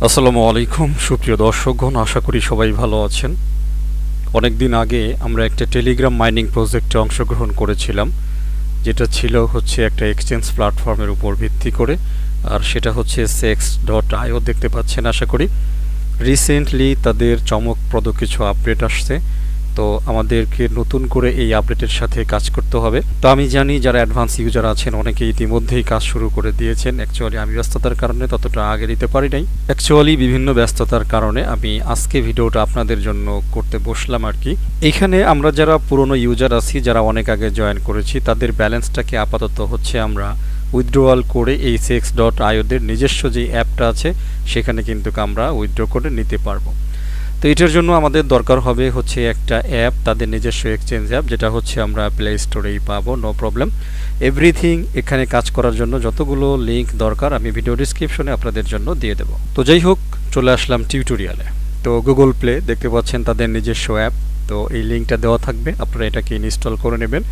আসসালামু আলাইকুম সুপ্রিয় দর্শকগণ, আশা করি সবাই ভালো আছেন। অনেক দিন আগে আমরা একটা টেলিগ্রাম মাইনিং প্রজেক্টে অংশগ্রহণ করেছিলাম, যেটা ছিল একটা এক্সচেঞ্জ প্ল্যাটফর্মের উপর ভিত্তি করে, আর সেটা হচ্ছে sex.io। দেখতে পাচ্ছেন আশা করি। রিসেন্টলি তাদের চমকপ্রদ কিছু আপডেট আসছে, তো আমাদেরকে নতুন করে এই আপডেটের সাথে কাজ করতে হবে। তো আমি জানি যারা অ্যাডভান্স ইউজার আছেন অনেকে ইতিমধ্যেই কাজ শুরু করে দিয়েছেন। অ্যাকচুয়ালি আমি ব্যস্ততার কারণে ততটা আগে দিতে পারি নাই। বিভিন্ন ব্যস্ততার কারণে আমি আজকে ভিডিওটা আপনাদের জন্য করতে বসলাম আর কি। এইখানে আমরা যারা পুরনো ইউজার আছি, যারা অনেক আগে জয়েন করেছি, তাদের ব্যালেন্সটাকে আপাতত আমরা উইথড্রয়াল করে এই sex.io দের নিজস্ব যে অ্যাপটা আছে সেখানে কিন্তু আমরা উইথড্র করে নিতে পারবো। তো এটার জন্য আমাদের দরকার হবে একটা অ্যাপ, তাদের নিজস্ব এক্সচেঞ্জ অ্যাপ, যেটা আমরা প্লে স্টোরেই পাবো, নো প্রবলেম। এভরিথিং এখানে কাজ করার জন্য যতগুলো লিঙ্ক দরকার আমি ভিডিও ডিসক্রিপশনে আপনাদের জন্য দিয়ে দেবো। তো যাই হোক, চলে আসলাম টিউটোরিয়ালে। তো গুগল প্লে দেখতে পাচ্ছেন তাদের নিজস্ব অ্যাপ, তো এই লিঙ্কটা দেওয়া থাকবে, আপনারা এটাকে ইনস্টল করে নেবেন।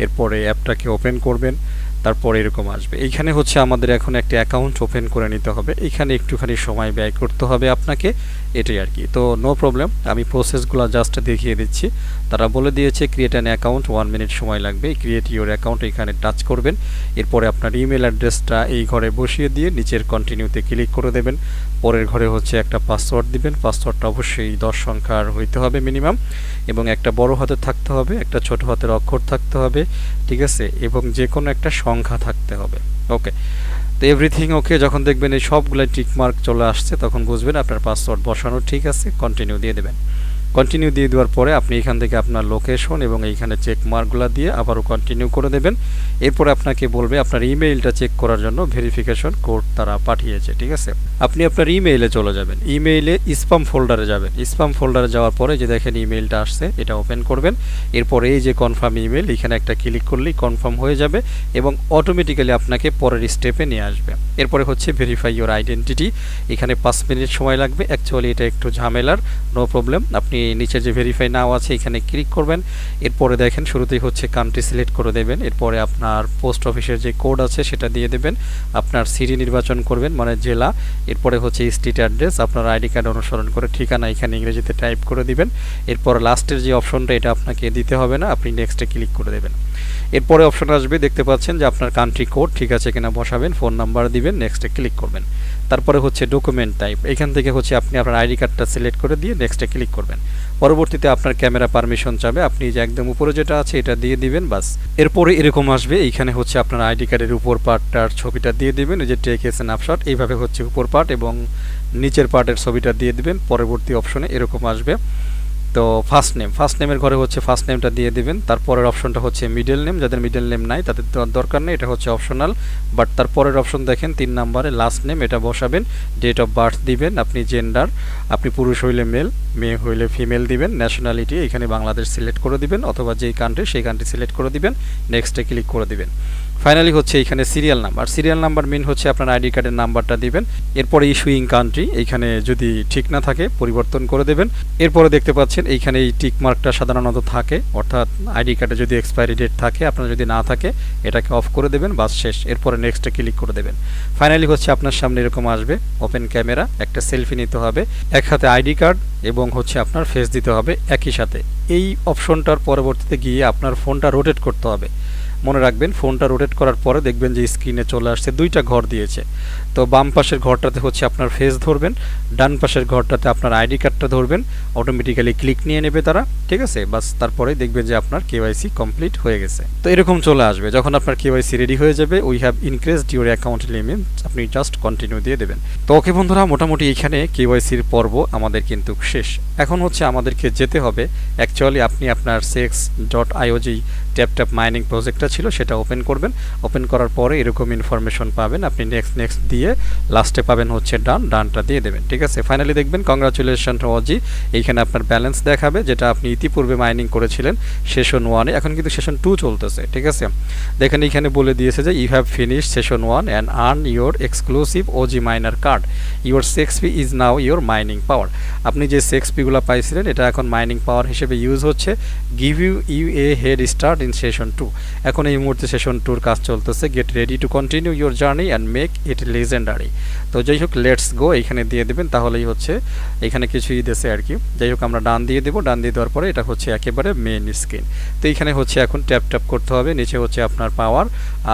এরপরে অ্যাপটাকে ওপেন করবেন, তারপরে এরকম আসবে। এইখানে আমাদের এখন একটা অ্যাকাউন্ট ওপেন করে নিতে হবে। এইখানে একটুখানি সময় ব্যয় করতে হবে আপনাকে, এটাই আর কি। তো নো প্রবলেম, আমি প্রসেসগুলো জাস্ট দেখিয়ে দিচ্ছি। তারা বলে দিয়েছে ক্রিয়েট অ্যান অ্যাকাউন্ট, 1 মিনিট সময় লাগবে। ক্রিয়েট ইউর অ্যাকাউন্ট এখানে টাচ করবেন। এরপরে আপনার ইমেল অ্যাড্রেসটা এই ঘরে বসিয়ে দিয়ে নিচের কন্টিনিউতে ক্লিক করে দেবেন। পরের ঘরে একটা পাসওয়ার্ড দিবেন। পাসওয়ার্ডটা অবশ্যই 10 সংখ্যার হইতে হবে মিনিমাম, এবং একটা বড় হাতের থাকতে হবে, একটা ছোট হাতের অক্ষর থাকতে হবে, ঠিক আছে, এবং যে কোনো একটা সংখ্যা থাকতে হবে। ওকে, তো এভরিথিং ওকে। যখন দেখবেন এই সবগুলো টিকমার্ক চলে আসছে তখন বুঝবেন আপনার পাসওয়ার্ড বসানো ঠিক আছে। কন্টিনিউ দিয়ে দেবেন। কন্টিনিউ দিয়ে দেওয়ার পরে আপনি এখান থেকে আপনার লোকেশন এবং এইখানে চেক মার্কগুলো দিয়ে আবারও কন্টিনিউ করে দেবেন। এরপরে আপনাকে বলবে আপনার ইমেইলটা চেক করার জন্য ভেরিফিকেশন কোড তারা পাঠিয়েছে, ঠিক আছে। আপনি আপনার ইমেইলে চলে যাবেন, ইমেইলে স্প্যাম ফোল্ডারে যাবেন। স্প্যাম ফোল্ডারে যাওয়ার পরে যে দেখেন ইমেইলটা আসছে, এটা ওপেন করবেন। এরপরে এই যে কনফার্ম ইমেইল, এখানে একটা ক্লিক করলেই কনফার্ম হয়ে যাবে এবং অটোমেটিক্যালি আপনাকে পরের স্টেপে নিয়ে আসবে। এরপরে ভেরিফাই ইউর আইডেন্টিটি, এখানে 5 মিনিট সময় লাগবে। অ্যাকচুয়ালি এটা একটু ঝামেলার, নো প্রবলেম। আপনি নিচে যে ভেরিফাই নাও আছে এখানে ক্লিক করবেন। এরপরে দেখেন শুরুতেই কান্ট্রি সিলেক্ট করে দেবেন। এরপরে আপনার পোস্ট অফিসের যে কোড আছে সেটা দিয়ে দেবেন। আপনার সিটি নির্বাচন করবেন, মানে জেলা। এরপরে স্ট্রিট অ্যাড্রেস, আপনার আইডি কার্ড অনুসরণ করে ঠিকানা এখানে ইংরেজিতে টাইপ করে দিবেন। এরপর লাস্টের যে অপশনটা এটা আপনাকে দিতে হবে না, আপনি নেক্সটে ক্লিক করে দেবেন। এরপরে অপশন আসবে, দেখতে পাচ্ছেন যে আপনার কান্ট্রি কোড ঠিক আছে কিনা বসাবেন, ফোন নাম্বার দিবেন, নেক্সটে ক্লিক করবেন। তারপরে ডকুমেন্ট টাইপ, এখান থেকে আপনি আপনার আইডি কার্ডটা সিলেক্ট করে দিয়ে নেক্সটে ক্লিক করবেন। পরবর্তীতে আপনার ক্যামেরা পারমিশন চাবে, আপনি যে একদম উপরে যেটা আছে এটা দিয়ে দিবেন, বাস। এরপরে এরকম আসবে, এইখানে আপনার আইডি কার্ডের উপর পার্টটার ছবিটা দিয়ে দিবেন, এই যে টেক এ স্ন্যাপশট, এইভাবে উপর পার্ট এবং নিচের পার্টের ছবিটা দিয়ে দিবেন। পরবর্তী অপশনে এরকম আসবে। তো ফার্স্ট নেমের ঘরে ফার্স্ট নেমটা দিয়ে দিবেন। তারপরের অপশনটা মিডল নেম, যাদের মিডল নেম নাই তাদের দরকার নেই, এটা অপশনাল। বাট তারপরের অপশন দেখেন 3 নম্বরে লাস্ট নেম, এটা বসাবেন। ডেট অফ বার্থ দিবেন, আপনি জেন্ডার, আপনি পুরুষ হইলে মেল, মেয়ে হইলে ফিমেল দিবেন। ন্যাশনালিটি এখানে বাংলাদেশ সিলেক্ট করে দিবেন, অথবা যেই কান্ট্রি সেই কান্ট্রি সিলেক্ট করে দিবেন। নেক্সটে ক্লিক করে দিবেন। ফাইনালি এখানে সিরিয়াল নাম্বার মিন আপনার আইডি কার্ডের নাম্বারটা দিবেন। এরপরে ইস্যুইং কান্ট্রি, এইখানে যদি ঠিক না থাকে পরিবর্তন করে দেবেন। এরপরে দেখতে পাচ্ছেন এইখানে এই টিক মার্কটা সাধারণত থাকে, অর্থাৎ আইডি কার্ডে যদি এক্সপায়ারি ডেট থাকে, আপনার যদি না থাকে এটাকে অফ করে দেবেন, বাস শেষ। এরপরে নেক্সটে ক্লিক করে দেবেন। ফাইনালি আপনার সামনে এরকম আসবে, ওপেন ক্যামেরা, একটা সেলফি নিতে হবে, এক হাতে আইডি কার্ড এবং আপনার ফেস দিতে হবে একই সাথে। এই অপশনটার পরবর্তীতে গিয়ে আপনার ফোনটা রোটেট করতে হবে। মনে রাখবেন, ফোনটা রোটেট করার পরে দেখবেন যে স্ক্রিনে চলে আসছে 2টা ঘর দিয়েছে। তো বাম পাশের ঘরটাতে আপনার ফেস ধরবেন, ডান পাশের ঘরটাতে আপনার আইডি কার্ডটা ধরবেন। অটোমেটিক্যালি ক্লিক নিয়ে নেবে তারা, ঠিক আছে, বাস। তারপরে দেখবেন যে আপনার কেওয়াইসি কমপ্লিট হয়ে গেছে। তো এরকম চলে আসবে। যখন আপনার কেওয়াইসি রেডি হয়ে যাবে, we have increased your account limit, আপনি জাস্ট কন্টিনিউ দিয়ে দেবেন। তো ওকে বন্ধুরা, মোটামুটি এখানে কেওয়াইসির পর্ব আমাদের কিন্তু শেষ। এখন আমাদেরকে যেতে হবে, অ্যাকচুয়ালি আপনি আপনার sex.io যেই ট্যাপ মাইনিং প্রজেক্টটা ছিল সেটা ওপেন করবেন। ওপেন করার পরে এরকম ইনফরমেশন পাবেন, আপনি নেক্সট দিয়ে লাস্টে পাবেন ডানটা দিয়ে দেবেন, ঠিক আছে। ফাইনালি দেখবেন কংগ্রাচুলেশন ওজি, এইখানে আপনার ব্যালেন্স দেখাবে, যেটা আপনি ইতিপূর্বে মাইনিং করেছিলেন সেশন 1-এ, এখন কিন্তু সেশন 2 চলতেছে, ঠিক আছে। দেখেন এখানে বলে দিয়েছে যে you have finished session 1 and earn your exclusive OG miner card, your সেক্সপি is now your mining power. আপনি যে সেক্সপিগুলো পাইছিলেন এটা এখন মাইনিং পাওয়ার হিসেবে ইউজ হচ্ছে। Give you a head start in session 2, এখন এখন এই মুহূর্তে সেশন 2 কাজ চলতেছে। Get ready to continue your journey and make it legendary. তো যাই হোক লেটস গো এখানে দিয়ে দেবেন, তাহলেই হচ্ছে এখানে কিছুই দেশে আর কি। যাই হোক আমরা ডান দিয়ে দেবো, ডান দিয়ে দেওয়ার পরে এটা হচ্ছে একেবারে মেইন স্ক্রিন। তো এখানে হচ্ছে এখন ট্যাপ ট্যাপ করতে হবে, নিচে হচ্ছে আপনার পাওয়ার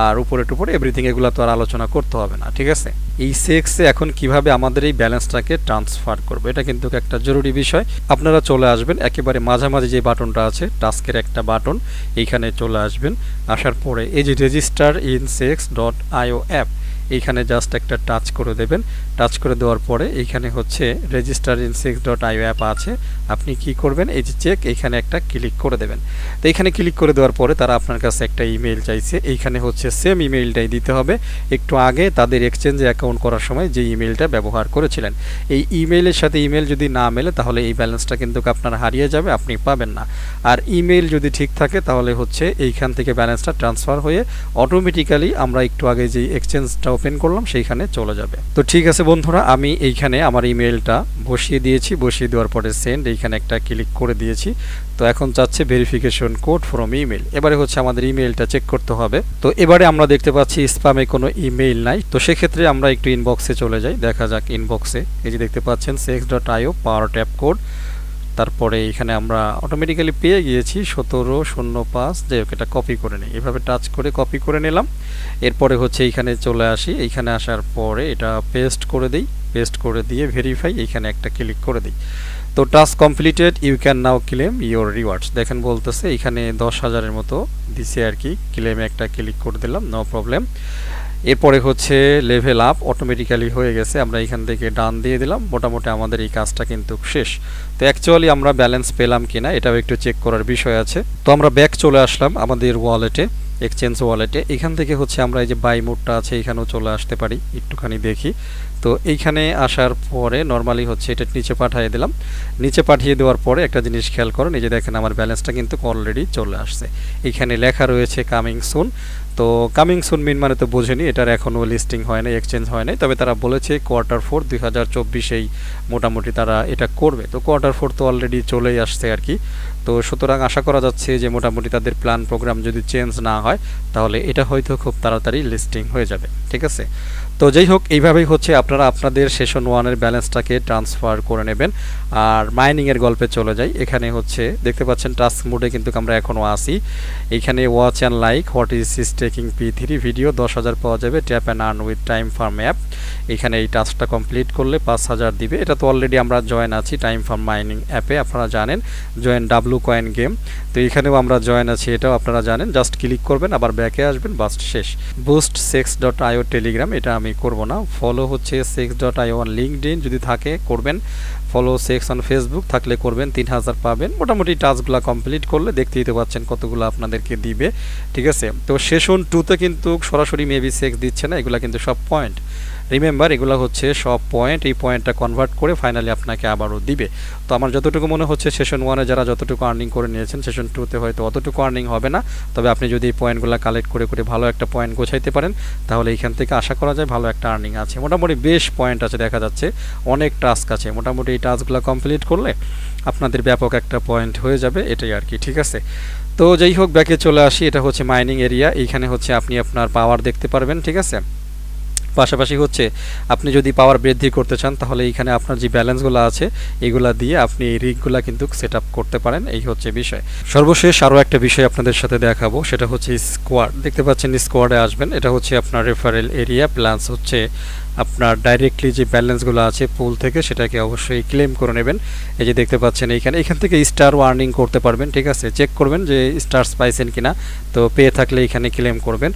আর উপরে টুপরে এভরিথিং, এগুলো তো আর আলোচনা করতে হবে না, ঠিক আছে। এই সেক্সে এখন কিভাবে আমাদের এই ব্যালেন্সটাকে ট্রান্সফার করবো এটা কিন্তু একটা জরুরি বিষয়। আপনারা চলে আসবেন একেবারে মাঝামাঝি যে বাটনটা আছে, টাস্কের একটা বাটন, এইখানে চলে আসবেন। আসার পরে এই যে রেজিস্টার ইন sex.io অ্যাপ, এইখানে জাস্ট একটা টাচ করে দেবেন। টাচ করে দেওয়ার পরে এইখানে হচ্ছে রেজিস্টার ইন sex.io অ্যাপ আছে, আপনি কি করবেন এই যে চেক, এইখানে একটা ক্লিক করে দেবেন। তো এইখানে ক্লিক করে দেওয়ার পরে তারা আপনার কাছে একটা ইমেইল চাইছে, এইখানে হচ্ছে সেম ইমেইলটাই দিতে হবে একটু আগে তাদের এক্সচেঞ্জে অ্যাকাউন্ট করার সময় যে ইমেইলটা ব্যবহার করেছিলেন। এই ইমেইলের সাথে ইমেইল যদি না মেলে তাহলে এই ব্যালেন্সটা কিন্তু আপনার হারিয়ে যাবে, আপনি পাবেন না। আর ইমেইল যদি ঠিক থাকে তাহলে হচ্ছে এইখান থেকে ব্যালেন্সটা ট্রান্সফার হয়ে অটোমেটিক্যালি আমরা একটু আগে যে এক্সচেঞ্জটা ওপেন করলাম সেইখানে চলে যাবে। তো ঠিক আছে বন্ধুরা, আমি এইখানে আমার ইমেইলটা বসিয়ে দিয়েছি, বসিয়ে দেওয়ার পরে সেন্ড এইখানে একটা ক্লিক করে দিয়েছি। তো এখন চাচ্ছে ভেরিফিকেশন কোড ফ্রম ইমেইল, এবারে হচ্ছে আমাদের ইমেইলটা চেক করতে হবে। তো এবারে আমরা দেখতে পাচ্ছি স্প্যামে কোনো ইমেইল নাই, তো সেক্ষেত্রে আমরা একটু ইনবক্সে চলে যাই, দেখা যাক ইনবক্সে। এই যে দেখতে পাচ্ছেন sex.io পাওয়ার ট্যাপ কোড, তারপরে এখানে আমরা অটোমেটিক্যালি পেয়ে গিয়েছি 1705। যাই হোক এটা কপি করে নিই, এভাবে টাচ করে কপি করে নিলাম। এরপরে হচ্ছে এইখানে চলে আসি, এইখানে আসার পরে এটা পেস্ট করে দিই, পেস্ট করে দিয়ে ভেরিফাই এইখানে একটা ক্লিক করে দিই। তো task completed, you can now claim your rewards. দেখেন বলতেছে এখানে 10,000-এর মতো দিছে আর কি, ক্লেমে একটা ক্লিক করে দিলাম, নো প্রবলেম। এরপরে হচ্ছে লেভেল আপ অটোমেটিক্যালি হয়ে গেছে, আমরা এখান থেকে ডান দিয়ে দিলাম। মোটামুটি আমাদের এই কাজটা কিন্তু শেষ। তো অ্যাকচুয়ালি আমরা ব্যালেন্স পেলাম কিনা এটাও একটু চেক করার বিষয় আছে। তো আমরা ব্যাক চলে আসলাম আমাদের ওয়ালেটে, এক্সচেঞ্জ ওয়ালেটে। এখান থেকে হচ্ছে আমরা এই যে বাই মোডটা আছে এখানেও চলে আসতে পারি, একটুখানি দেখি। তো এইখানে আসার পরে নর্মালি হচ্ছে এটা নিচে পাঠিয়ে দিলাম। নিচে পাঠিয়ে দেওয়ার পরে একটা জিনিস খেয়াল করুন, এই যে দেখেন আমার ব্যালেন্সটা কিন্তু অলরেডি চলে আসছে। এখানে লেখা রয়েছে কামিং সুন। তো কামিং সুন মিন মানে তো বোঝেনি, এটার এখনও লিস্টিং হয় নাই, এক্সচেঞ্জ হয় নাই, তবে তারা বলেছে Q4 2024-এই মোটামুটি তারা এটা করবে। তো Q4 তো অলরেডি চলেই আসছে আর কি। তো সুতরাং আশা করা যাচ্ছে যে মোটামুটি তাদের প্ল্যান প্রোগ্রাম যদি চেঞ্জ না হয় তাহলে এটা হয়তো খুব তাড়াতাড়ি লিস্টিং হয়ে যাবে, ঠিক আছে। তো যাই হোক এইভাবেই হচ্ছে আপনারা আপনাদের সেশন 1-এর ব্যালেন্সটাকে ট্রান্সফার করে নেবেন। আর মাইনিংয়ের গল্পে চলে যাই, এখানে হচ্ছে দেখতে পাচ্ছেন টাস্ক মোডে কিন্তু আমরা এখনও আসি। এইখানে watch and like what is taking P3 video 10,000 পাওয়া যাবে, tap and earn with time farm app. এখানে এই টাস্কটা কমপ্লিট করলে 5,000 দিবে। এটা তো অলরেডি আমরা জয়েন আছি টাইম ফার্ম মাইনিং অ্যাপে, আপনারা জানেন, জয়েন ডাব্লু কয়েন গেম। তো এখানেও আমরা জয়েন আছি, এটাও আপনারা জানেন। জাস্ট ক্লিক করবেন, আবার ব্যাকে আসবেন, বাস শেষ। বুস্ট sex.io টেলিগ্রাম, এটা আমি করব না। ফলো হচ্ছে sex.io অন লিঙ্কডইন যদি থাকে করবেন, ফলো সেক্স অন ফেসবুক থাকলে করবেন, 3000 পাবেন। মোটামুটি টাস্কগুলো কমপ্লিট করলে দেখতেই তো পাচ্ছেন কতগুলো আপনাদেরকে দিবে, ঠিক আছে। তো সেশন 2-তে কিন্তু সরাসরি মেবি সেক্স দিচ্ছে না, এগুলো কিন্তু সব পয়েন্ট, রিমেম্বার এগুলো হচ্ছে সব পয়েন্ট। এই পয়েন্টটা কনভার্ট করে ফাইনালি আপনাকে আবারও দিবে। তো আমার যতটুকু মনে হচ্ছে সেশন 1-এ যারা যতটুকু আর্নিং করে নিয়েছেন সেশন 2-তে হয়তো অতটুকু আর্নিং হবে না, তবে আপনি যদি এই পয়েন্টগুলো কালেক্ট করে করে ভালো একটা পয়েন্ট গোছাইতে পারেন তাহলে এইখান থেকে আশা করা যায় ভালো একটা আর্নিং আছে। মোটামুটি বেশ পয়েন্ট আছে, দেখা যাচ্ছে অনেক টাস্ক আছে। মোটামুটি এই টাস্কগুলো কমপ্লিট করলে আপনাদের ব্যাপক একটা পয়েন্ট হয়ে যাবে, এটাই আর কি, ঠিক আছে। তো যাই হোক ব্যাকে চলে আসি, এটা হচ্ছে মাইনিং এরিয়া। এইখানে হচ্ছে আপনি আপনার পাওয়ার দেখতে পারবেন, ঠিক আছে। পাশাপাশি হচ্ছে আপনি যদি পাওয়ার বৃদ্ধি করতে চান তাহলে এইখানে আপনার যে ব্যালেন্সগুলো আছে এগুলা দিয়ে আপনি এই রিগগুলা কিন্তু সেট আপ করতে পারেন, এই হচ্ছে বিষয়। সর্বশেষ আরও একটা বিষয় আপনাদের সাথে দেখাবো, সেটা হচ্ছে স্কোয়াড। দেখতে পাচ্ছেন স্কোয়াডে আসবেন, এটা হচ্ছে আপনার রেফারেল এরিয়া, প্লাস হচ্ছে আপনার ডাইরেক্টলি যে ব্যালেন্সগুলো আছে পুল থেকে সেটাকে অবশ্যই ক্লেম করে নেবেন। এই যে দেখতে পাচ্ছেন এখান থেকে স্টার ওয়ার্নিং করতে পারবেন, ঠিক আছে। চেক করবেন যে স্টার্স পাইছেন কিনা, তো পেয়ে থাকলে এখানে ক্লেম করবেন।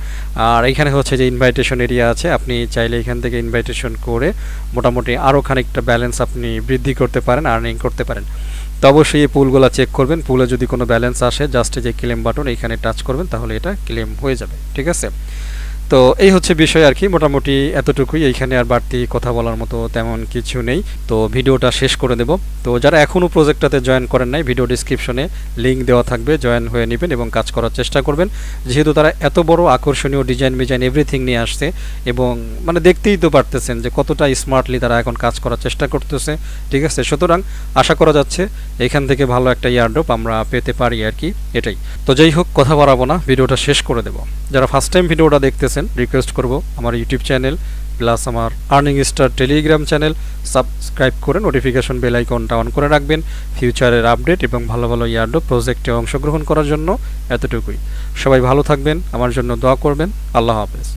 আর এখানে হচ্ছে যে ইনভাইটেশন এরিয়া আছে, আপনি চাইলে এখান থেকে ইনভাইটেশন করে মোটামুটি আরও খানিকটা ব্যালেন্স আপনি বৃদ্ধি করতে পারেন, আর্নিং করতে পারেন। তো অবশ্যই এই পুলগুলো চেক করবেন, পুলে যদি কোনো ব্যালেন্স আসে জাস্ট যে ক্লেম বাটন এখানে টাচ করবেন তাহলে এটা ক্লেম হয়ে যাবে, ঠিক আছে। তো এই হচ্ছে বিষয় আর কি, মোটামুটি এতটুকুই। এইখানে আর বাড়তি কথা বলার মতো তেমন কিছু নেই। তো ভিডিওটা শেষ করে দেব। তো যারা এখনও প্রজেক্টটাতে জয়েন করেন নাই, ভিডিও ডিসক্রিপশনে লিঙ্ক দেওয়া থাকবে, জয়েন হয়ে নেবেন এবং কাজ করার চেষ্টা করবেন। যেহেতু তারা এত বড় আকর্ষণীয় ডিজাইন এভরিথিং নিয়ে আসছে, এবং মানে দেখতেই তো পারতেছেন যে কতটা স্মার্টলি তারা এখন কাজ করার চেষ্টা করতেছে, ঠিক আছে। সুতরাং আশা করা যাচ্ছে এখান থেকে ভালো একটা ইয়ারড্রপ আমরা পেতে পারি আর কি, এটাই। তো যাই হোক, কথা বাড়াবো না, ভিডিওটা শেষ করে দেব। যারা ফার্স্ট টাইম ভিডিওটা দেখতেছেন, রিকোয়েস্ট করব আমার ইউটিউব চ্যানেল প্লাস আমার earning star Telegram channel subscribe করে নোটিফিকেশন বেল আইকনটা অন করে রাখবেন ফিউচারের আপডেট এবং ভালো ভালো ইয়ারড্রপ প্রজেক্টে অংশগ্রহণ করার জন্য। এতটুকুই। সবাই ভালো থাকবেন, আমার জন্য দোয়া করবেন। আল্লাহ হাফেজ।